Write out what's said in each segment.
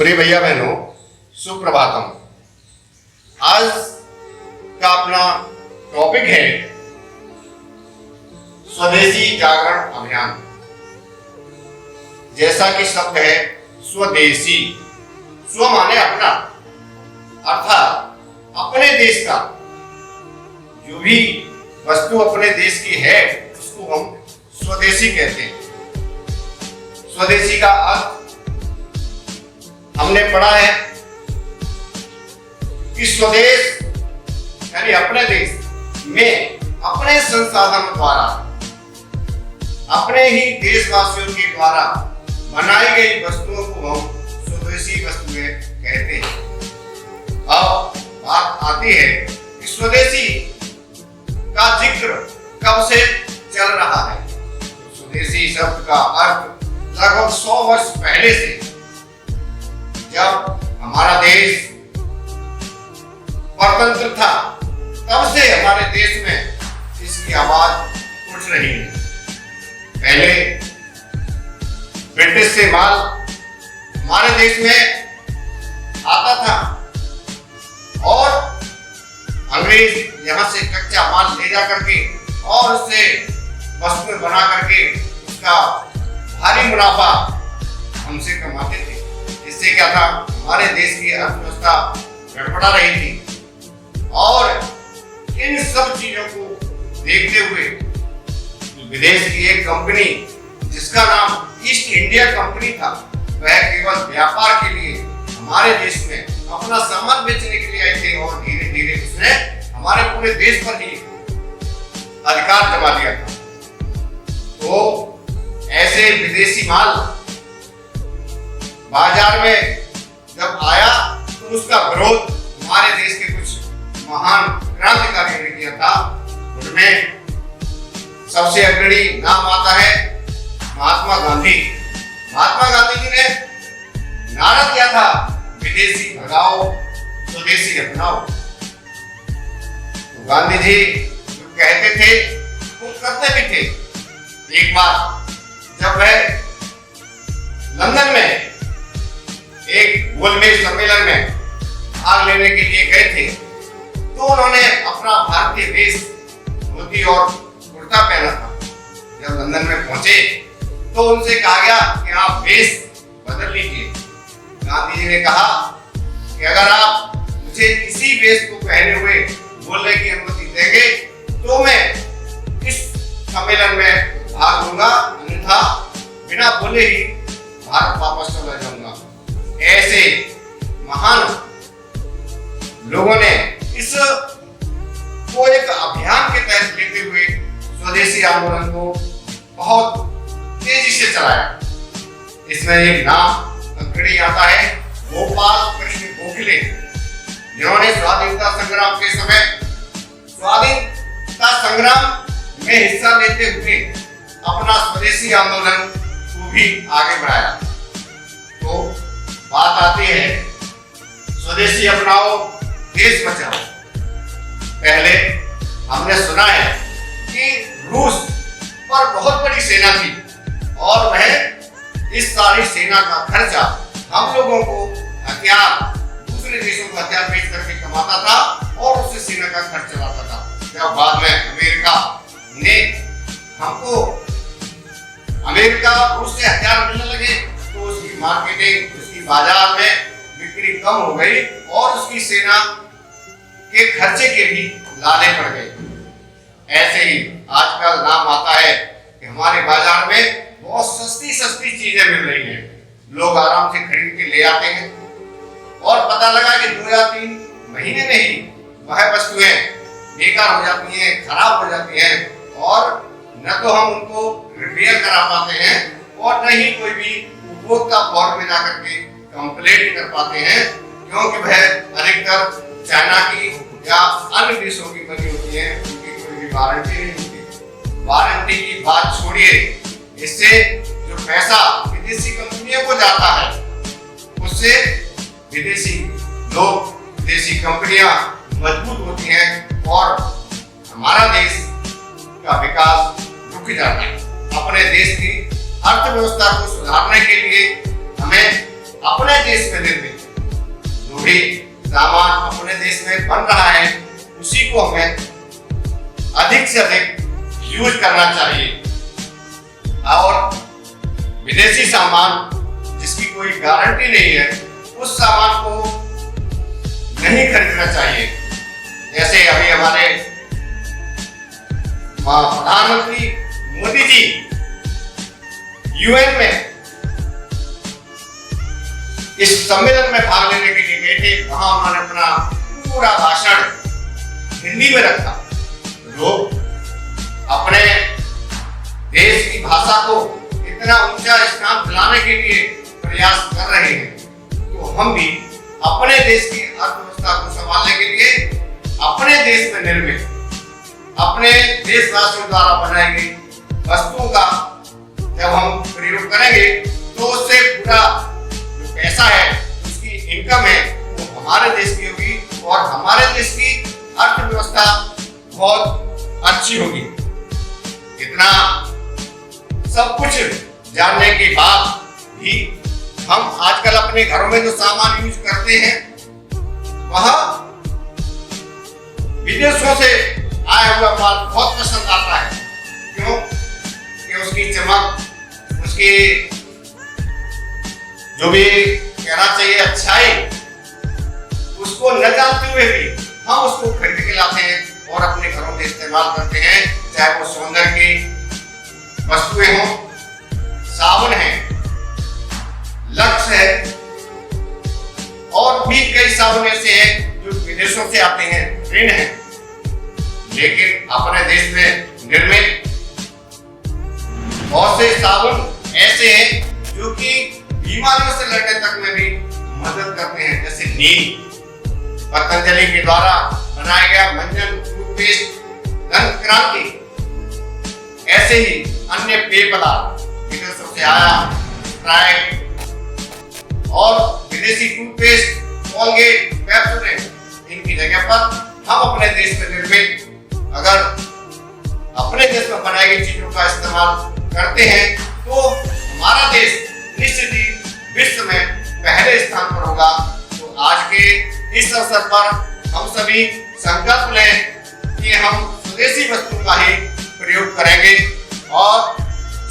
प्रिय भैया बहनों, सुप्रभातम। आज का अपना टॉपिक है स्वदेशी जागरण अभियान। जैसा कि शब्द है स्वदेशी, स्व माने अपना, अर्थात अपने देश का जो भी वस्तु अपने देश की है उसको हम स्वदेशी कहते हैं। स्वदेशी का अर्थ हमने पढ़ा है कि स्वदेश यानी अपने देश में अपने संसाधनों द्वारा, अपने ही देशवासियों के द्वारा बनाई गई वस्तुओं को हम स्वदेशी वस्तुएं कहते हैं। अब बात आती है कि स्वदेशी का जिक्र कब से चल रहा है। स्वदेशी शब्द का अर्थ लगभग 100 वर्ष पहले से, जब हमारा देश स्वतंत्र था, तब से हमारे देश में इसकी आवाज उठ रही है। पहले ब्रिटिश से माल हमारे देश में आता था और अंग्रेज यहाँ से कच्चा माल ले जा करके और उससे वस्तुएं बना करके उसका भारी मुनाफा हमसे कमाते थे। इससे क्या था, हमारे देश की अर्थव्यवस्था गड़बड़ा रही थी और इन सब चीजों को देखते हुए विदेश की एक कंपनी जिसका नाम ईस्ट इंडिया कंपनी था, वह केवल व्यापार के लिए हमारे देश में अपना सामान बेचने के लिए आए थे और धीरे धीरे उसने हमारे पूरे देश पर ही अधिकार जमा लिया था। तो ऐसे विदेशी माल बाजार में जब आया तो उसका विरोध हमारे देश के कुछ महान क्रांतिकारियों ने किया था। उनमें सबसे अग्रणी नाम आता है महात्मा गांधी। महात्मा गांधी जी ने नारा दिया था, विदेशी भगाओ स्वदेशी अपनाओ। तो गांधी जी जो कहते थे वो करते भी थे। एक बार जब वह लंदन में एक गोलमेज सम्मेलन में भाग लेने के लिए गए थे, तो उन्होंने अपना भारतीय वेश धोती और कुर्ता पहना था। जब लंदन में पहुंचे तो उनसे कहा गया कि आप वेश बदल लीजिए। गांधी जी ने कहा कि अगर आप मुझे इसी वेश को पहने हुए बोलने की अनुमति देंगे तो मैं इस सम्मेलन में भाग लूंगा, अन्यथा बिना बोले ही भारत वापस चला जाऊंगा। ऐसे महान लोगों ने इस को एक अभियान के तहत लेते हुए स्वदेशी आंदोलन को बहुत तेजी से चलाया। इसमें एक नाम अग्रणी आता है गोपाल कृष्ण गोखले, जिन्होंने स्वाधीनता संग्राम के समय स्वाधीनता संग्राम में हिस्सा लेते हुए अपना स्वदेशी आंदोलन को भी आगे बढ़ाया। तो बात आती है स्वदेशी अपनाओ देश बचाओ। पहले हमने सुना है कि रूस पर बहुत बड़ी सेना थी और वह इस सारी सेना का खर्चा हम लोगों को हथियार, दूसरे देशों को हथियार बेच करके कमाता था और उससे सेना का खर्च चलाता था। जब बाद में अमेरिका ने हमको रूस से हथियार मिलने लगे तो उसकी मार्केटिंग, उसकी बाजार में बिक्री कम हो गई और उसकी सेना के खर्चे के भी लाले पड़ गए। ऐसे ही आजकल नाम आता है कि हमारे बाजार में बहुत सस्ती सस्ती चीजें मिल रही हैं, लोग आराम से खरीद के ले आते हैं और पता लगा कि 2 या 3 महीने में ही वह वस्तुएं बेकार हो जाती हैं, खराब हो जाती हैं और न तो हम उनको रिपेयर करा पाते हैं और न ही कोई भी उपभोक्ता फॉर्म में जाकर के कंप्लेंट कर पाते हैं, क्योंकि वह अधिकतर चाइना की या अन्य देशों की बनी होती है, उनकी कोई भी वारंटी नहीं होती। वारंटी की बात छोड़िए, इससे जो पैसा विदेशी कंपनियों को जाता है उससे विदेशी लोग, विदेशी कंपनियां मजबूत होती हैं और हमारा देश का विकास रुक जाता है। अपने देश की अर्थव्यवस्था को सुधारने के लिए हमें अपने देश में निर्मित जो भी सामान अपने देश में बन रहा है उसी को हमें अधिक से अधिक यूज करना चाहिए और विदेशी सामान जिसकी कोई गारंटी नहीं है उस सामान को नहीं खरीदना चाहिए। जैसे अभी हमारे प्रधानमंत्री मोदी जी यूएन में इस सम्मेलन में भाग लेने के लिए गए थे। वहां उन्होंने अपना पूरा भाषण हिंदी में रखा। लोग अपने देश की भाषा को इतना ऊंचा स्थान दिलाने के लिए प्रयास कर रहे हैं, तो हम भी अपने देश की अर्थव्यवस्था को संभालने के लिए अपने देश में निर्मित अपने देशवासियों द्वारा बनाई गई वस्तुओं का जब हम प्रयोग करेंगे तो उससे पूरा जो पैसा है उसकी इनकम है वो हमारे देश की होगी और हमारे देश की अर्थव्यवस्था बहुत अच्छी होगी। इतना सब कुछ जानने के बाद भी हम आजकल अपने घरों में जो सामान यूज करते हैं वह विदेशों से आया हुआ माल बहुत पसंद आता है। क्यों? कि उसकी चमक, उसकी जो भी कहना चाहिए अच्छाई, उसको न जानते हुए भी हम उसको खरीद के लाते हैं और अपने घरों में इस्तेमाल करते हैं। चाहे वो सौंदर्य की वस्तुएं हों, साबुन है, लक्स है और भी कई साबुन ऐसे हैं जो विदेशों से आते हैं, ऋण है, लेकिन अपने देश में निर्मित बहुत से साबुन ऐसे हैं जो कि बीमारियों से लड़ने तक में भी मदद करते हैं। जैसे नीम, पतंजलि के द्वारा बनाया गया मंजन टूथपेस्ट, दंत क्रांति, ऐसे ही अन्य पेय पदार्थ विदेशों से आया, स्प्राइट और विदेशी टूथपेस्ट, कोलगेट, पेप्सोडेंट, इनकी जगह पर हम अपने देश में निर्मित अगर अपने देश में बनाई गई चीजों का इस्तेमाल करते हैं तो हमारा देश निश्चित ही विश्व में पहले स्थान पर होगा। तो आज के इस अवसर पर हम सभी संकल्प लें कि हम स्वदेशी वस्तु का ही प्रयोग करेंगे और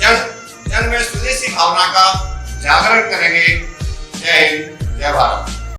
जन में स्वदेशी भावना का जागरण करेंगे। जय हिंद, जय भारत।